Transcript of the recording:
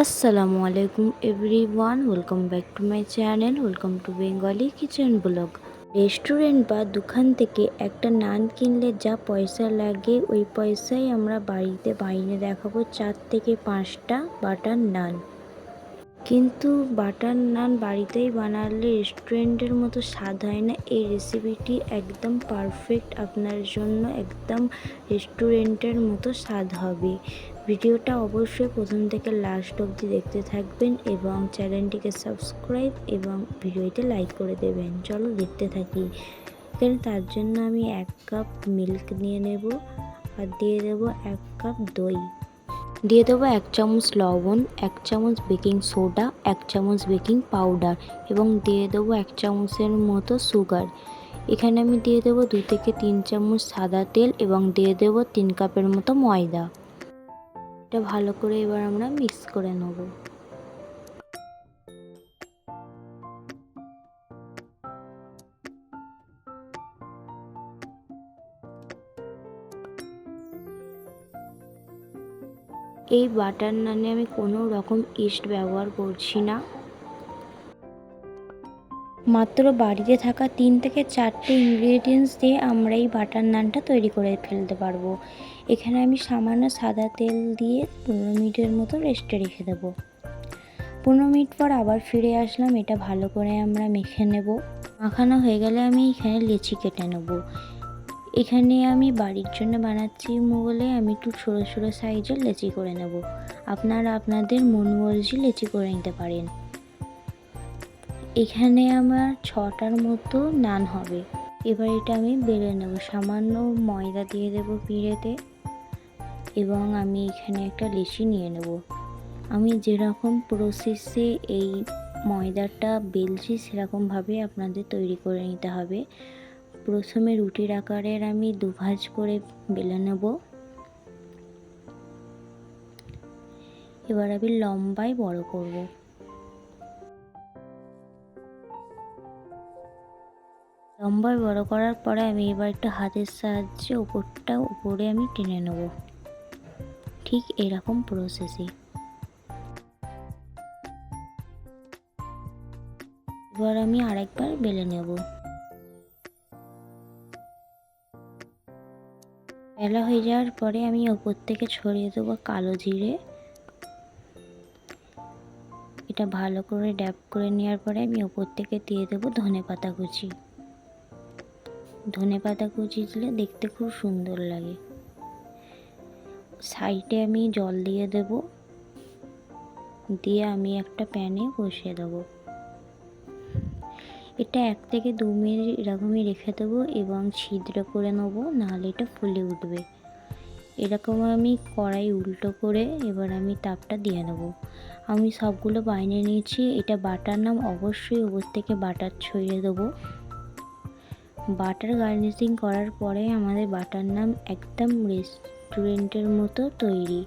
আসসালামু আলাইকুম everyone, welcome back to my channel, welcome to Bengali kitchen blog. Restaurant বা দোকান থেকে একটা নান কিনলে যা পয়সা লাগে ওই পয়সায় আমরা বাড়িতে বানিয়ে দেখাবো 4 থেকে 5টা বাটার নান। কিন্তু বাটার নান বাড়িতেই বানালে রেস্টুরেন্টের মতো স্বাদ হয় না। এই রেসিপিটি একদম পারফেক্ট আপনার জন্য, একদম রেস্টুরেন্টের মতো স্বাদ হবে। ভিডিওটা অবশ্যই প্রথম থেকে লাস্ট অবধি দেখতে থাকবেন এবং চ্যানেলটিকে সাবস্ক্রাইব এবং ভিডিওতে লাইক করে দেবেন। চলো দেখতে থাকি। এখানে তার জন্য আমি 1 কাপ মিল্ক নিয়ে নেব আর দিয়ে দেবো 1 কাপ দই। দিয়ে দেবো 1 চামচ লবণ, 1 চামচ বেকিং সোডা, 1 চামচ বেকিং পাউডার এবং দিয়ে দেবো 1 চামচের মতো সুগার। এখানে আমি দিয়ে দেবো 2 থেকে 3 চামচ সাদা তেল এবং দিয়ে দেবো 3 কাপের মতো ময়দা। এটা ভালো করে এবার আমরা মিক্স করে নেব। এই বাটার নানে আমি কোনো রকম ইস্ট ব্যবহার করছি না। মাত্র বাড়িতে থাকা 3 থেকে 4টে ইনগ্রেডিয়েন্টস দিয়ে আমরা এই বাটার নানটা তৈরি করে ফেলতে পারবো। এখানে আমি সামান্য সাদা তেল দিয়ে 15 মিনিটের মতো রেস্টে রেখে দেবো। 15 মিনিট পর আবার ফিরে আসলাম। এটা ভালো করে আমরা মেখে নেব। মাখানো হয়ে গেলে আমি এখানে লেচি কেটে নেব। এখানে আমি বাড়ির জন্য বানাচ্ছি বলে আমি একটু ছোটো ছোটো সাইজের লেচি করে নেব। আপনারা আপনাদের মন মর্জি লেচি করে নিতে পারেন। এখানে আমার 6টার মতো নান হবে। এবার এটা আমি বেলে নেব। সামান্য ময়দা দিয়ে দেব পিঁড়েতে এবং আমি এখানে একটা লেচি নিয়ে নেব। আমি যেরকম প্রসেসে এই ময়দাটা বেলছি সেরকমভাবে আপনাদের তৈরি করে নিতে হবে। প্রথমে রুটির আকারের আমি 2 ভাঁজ করে বেলে নেব। এবার আমি লম্বায় বড় করব। লম্বায় বড় করার পরে আমি এবার একটু হাতের সাহায্যে উপরে আমি টেনে নেব, ঠিক এরকম প্রসেসে। এবার আমি আরেকবার বেলে নেব। বেলা হয়ে যাওয়ার পরে আমি ওপর থেকে ছড়িয়ে দেবো কালো জিরে। এটা ভালো করে ড্যাব করে নেওয়ার পরে আমি ওপর থেকে দিয়ে দেবো ধনেপাতা কুচি। ধনেপাতা কুচি দিলে দেখতে খুব সুন্দর লাগে। সাইডে আমি জল দিয়ে দেব, দিয়ে আমি একটা প্যানে বসিয়ে দেবো। এটা 1 থেকে 2 মিনিট এরকমই রেখে দেবো এবং ছিদ্র করে নেবো, নাহলে এটা ফুলে উঠবে। এরকম আমি কড়াই উল্টো করে এবার আমি তাপটা দিয়ে নেব। আমি সবগুলো বানিয়ে নিয়েছি। এটা বাটার নান, অবশ্যই ওপর থেকে বাটার ছড়িয়ে দেবো। বাটার গার্নিশিং করার পরে আমাদের বাটার নান একদম রেস্টুরেন্টের মতো তৈরি।